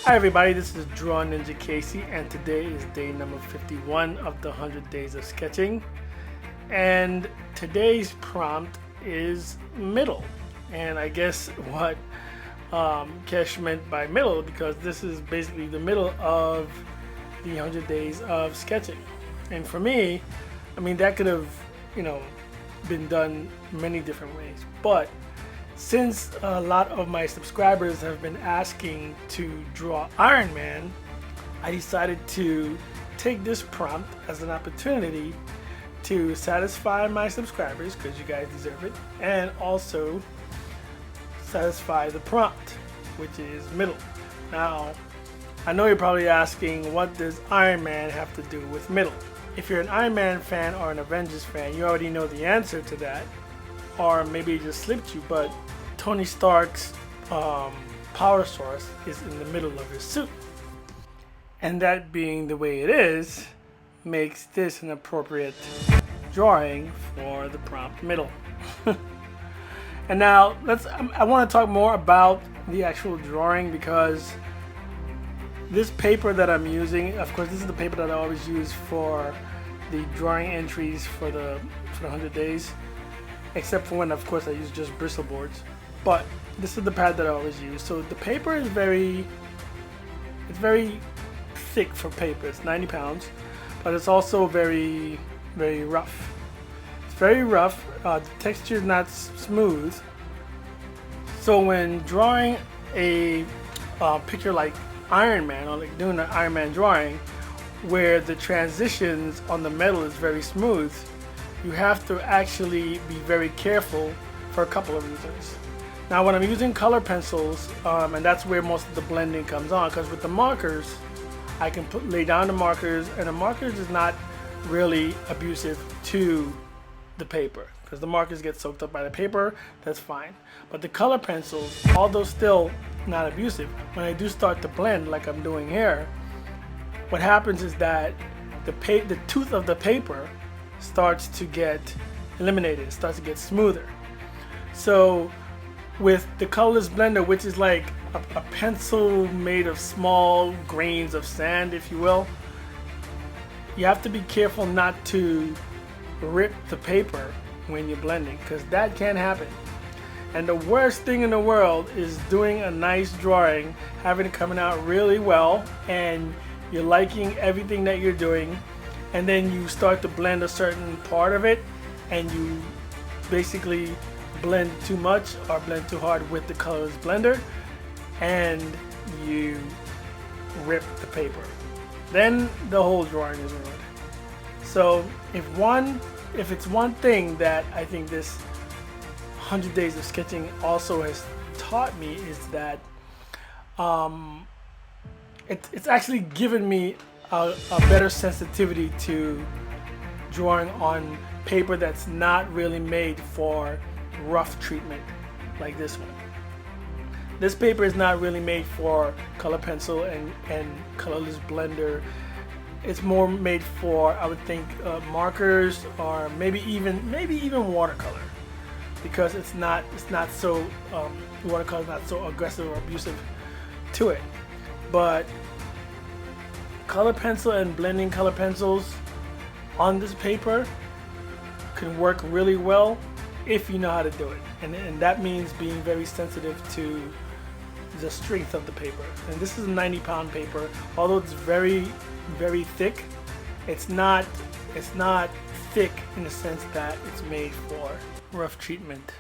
Hi everybody, this is drawninjakc and today is day number 51 of the 100 days of sketching, and today's prompt is middle. And I guess what Kesh meant by middle, because this is basically the middle of the 100 days of sketching. And for me, I mean, that could have been done many different ways, but since a lot of my subscribers have been asking to draw Iron Man, I decided to take this prompt as an opportunity to satisfy my subscribers, because you guys deserve it, and also satisfy the prompt, which is middle. Now, I know you're probably asking, what does Iron Man have to do with middle? If you're an Iron Man fan or an Avengers fan, you already know the answer to that, or maybe it just slipped you, but Tony Stark's power source is in the middle of his suit. And that being the way it is, makes this an appropriate drawing for the prompt middle. And now I want to talk more about the actual drawing, because this paper that I'm using, of course this is the paper that I always use for the drawing entries for the 100 days, except for when of course I use just bristle boards. But this is the pad that I always use. So the paper is very thick for paper. It's 90 pounds, but it's also very rough. It's very rough. The texture is not smooth. So when drawing a picture like Iron Man, or like doing an Iron Man drawing, where the transitions on the metal is very smooth, you have to actually be very careful for a couple of reasons. Now, when I'm using color pencils, and that's where most of the blending comes on, because with the markers, I can lay down the markers, and the markers is not really abusive to the paper, because the markers get soaked up by the paper, that's fine. But the color pencils, although still not abusive, when I do start to blend like I'm doing here, what happens is that the tooth of the paper starts to get eliminated, it starts to get smoother. So with the colorless blender, which is like a pencil made of small grains of sand, if you will, you have to be careful not to rip the paper when you're blending, because that can happen. And the worst thing in the world is doing a nice drawing, having it coming out really well, and you're liking everything that you're doing, and then you start to blend a certain part of it, and you basically blend too much or blend too hard with the colors blender, and you rip the paper. Then the whole drawing is ruined. So if it's one thing that I think this 100 days of sketching also has taught me, is that it's actually given me a better sensitivity to drawing on paper that's not really made for rough treatment like this one. This paper is not really made for color pencil and colorless blender. It's more made for, I would think, markers, or maybe even watercolor, because it's not so watercolor is not so aggressive or abusive to it. But color pencil and blending color pencils on this paper can work really well if you know how to do it, and that means being very sensitive to the strength of the paper. And this is a 90-pound paper. Although it's very thick, it's not thick in the sense that it's made for rough treatment.